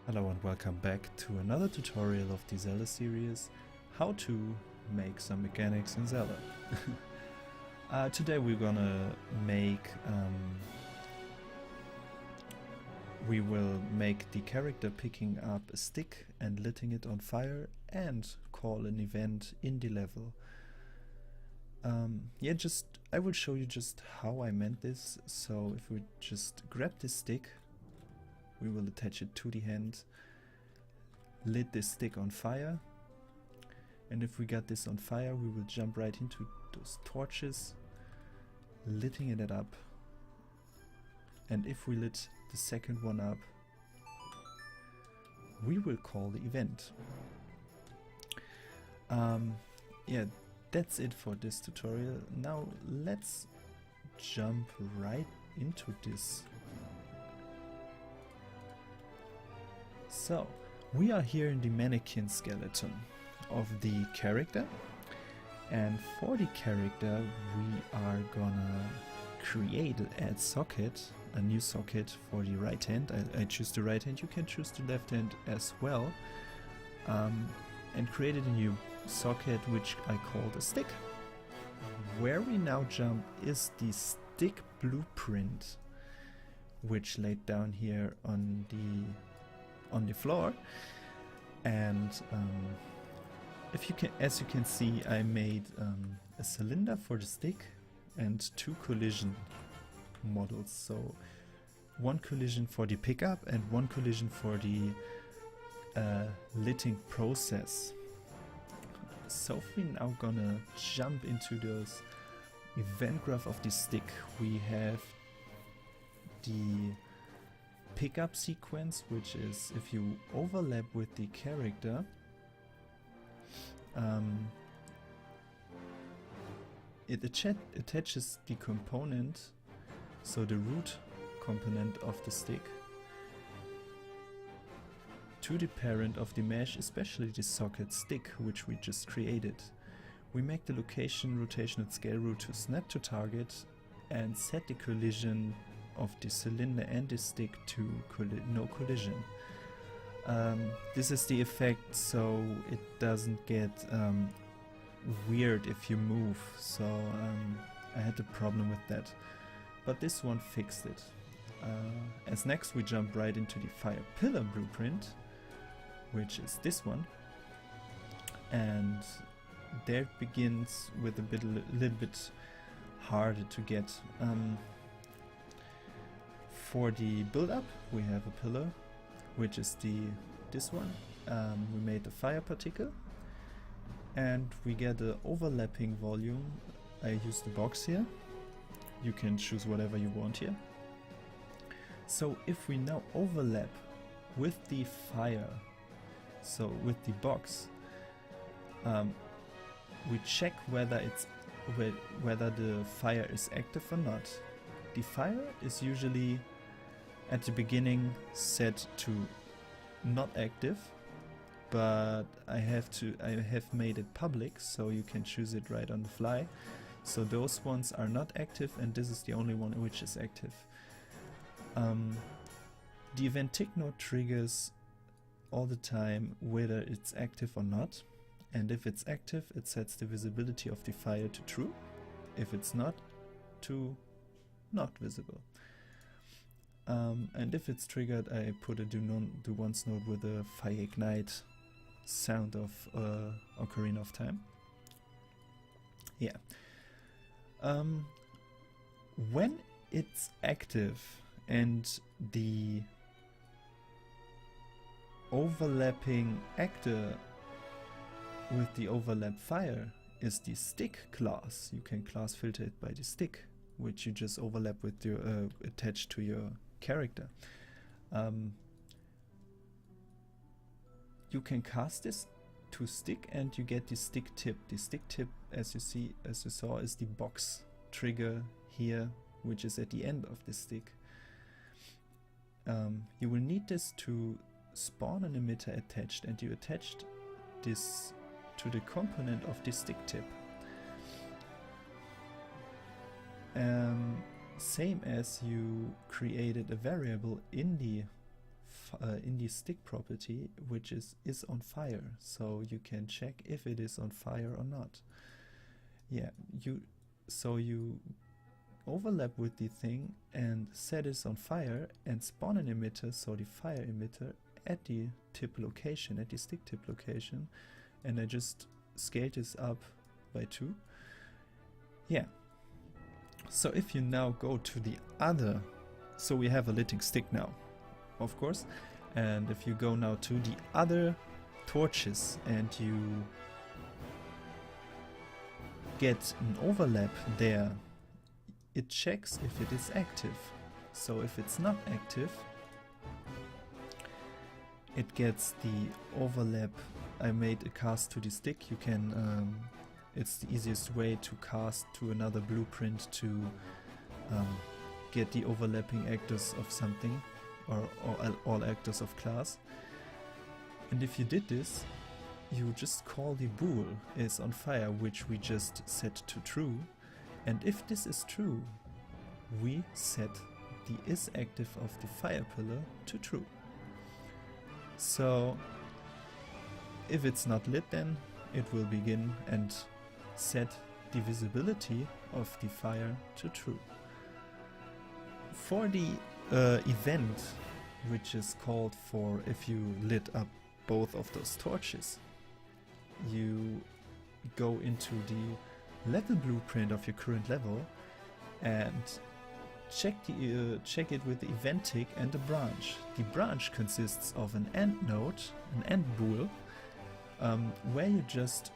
Hello and welcome back to another tutorial of the Zelda series, how to make some mechanics in Zelda. Today we're gonna make, we will make the character picking up a stick and lighting it on fire and call an event in the level. I will show you just how I meant this. So if we just grab this stick, we will attach it to the hand, lit this stick on fire, and if we got this on fire we will jump right into those torches, lighting it up, and if we lit the second one up we will call the event. Yeah, that's it for this tutorial. Now let's jump right into this. So, we are here in the mannequin skeleton of the character, and for the character we are gonna create an add socket, a new socket for the right hand. I choose the right hand, you can choose the left hand as well, and created a new socket which I called a stick. Where we now jump is the stick blueprint, which laid down here on the floor, and as you can see, I made a cylinder for the stick and two collision models. So one collision for the pickup and one collision for the lighting process. So we're now gonna jump into those event graph of the stick. We have the pickup sequence, which is if you overlap with the character, it attaches the component, so the root component of the stick, to the parent of the mesh, especially the socket stick which we just created. We make the location, rotation and scale root to snap to target and set the collision of the cylinder and the stick to no collision. This is the effect so it doesn't get weird if you move, so I had a problem with that, but this one fixed it. As next we jump right into the fire pillar blueprint, which is this one, and there it begins with a little bit harder to get. For the build-up, we have a pillar, which is this one. We made the fire particle, and we get the overlapping volume. I use the box here. You can choose whatever you want here. So if we now overlap with the fire, so with the box, we check whether the fire is active or not. The fire is usually at the beginning set to not active, but I have made it public, so you can choose it right on the fly. So those ones are not active, and this is the only one which is active. The event tick node triggers all the time whether it's active or not, and if it's active it sets the visibility of the fire to true, if it's not, to not visible. And if it's triggered, I put a do once node with a fire ignite sound of Ocarina of Time. Yeah. When it's active and the overlapping actor with the overlap fire is the stick class, you can class filter it by the stick, which you just overlap with your attached to your character. You can cast this to stick and you get the stick tip. The stick tip, as you saw, is the box trigger here, which is at the end of the stick. You will need this to spawn an emitter attached, and you attached this to the component of the stick tip. Same as you created a variable in the in the stick property, which is on fire, so you can check if it is on fire or not. Yeah, you overlap with the thing and set it on fire and spawn an emitter, so the fire emitter, at the tip location, at the stick tip location, and I just scaled this up by 2. Yeah. So if you now go to the other, so we have a lighting stick now, of course, and if you go now to the other torches and you get an overlap there, it checks if it is active. So if it's not active, it gets the overlap. I made a cast to the stick. You can it's the easiest way to cast to another blueprint to get the overlapping actors of something, or all actors of class. And if you did this, you just call the bool is on fire, which we just set to true. And if this is true, we set the is active of the fire pillar to true. So if it's not lit, then it will begin and set the visibility of the fire to true. For the event, which is called for if you lit up both of those torches, you go into the level blueprint of your current level and check it with the event tick and the branch. The branch consists of an end node, an end bool, where you just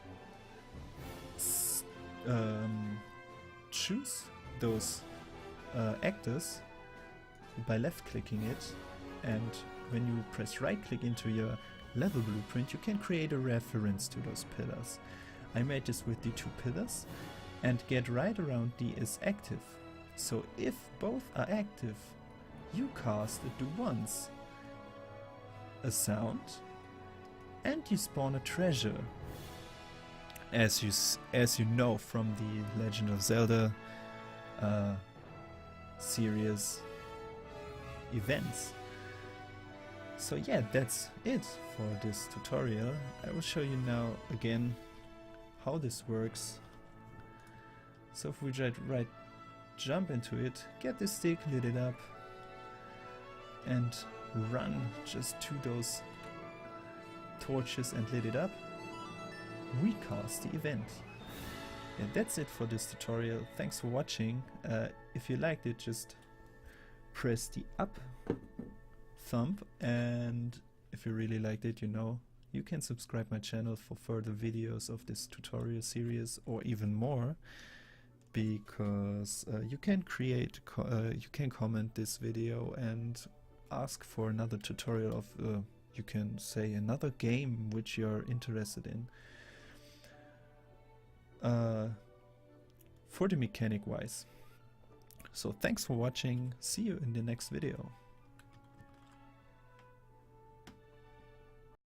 choose those actors by left clicking it, and when you press right click into your level blueprint, you can create a reference to those pillars. I made this with the 2 pillars and get right around the is active. So if both are active, you cast at once a sound and you spawn a treasure. As you know from the Legend of Zelda series events. So yeah, that's it for this tutorial. I will show you now again how this works. So if we jump into it, get the stick, lit it up, and run just to those torches and lit it up, we cast the event. And that's it for this tutorial. Thanks for watching. If you liked it, just press the up thumb, and if you really liked it, you can subscribe my channel for further videos of this tutorial series or even more, because you can comment this video and ask for another tutorial of you can say another game which you're interested in, for the mechanic wise. So thanks for watching, see you in the next video.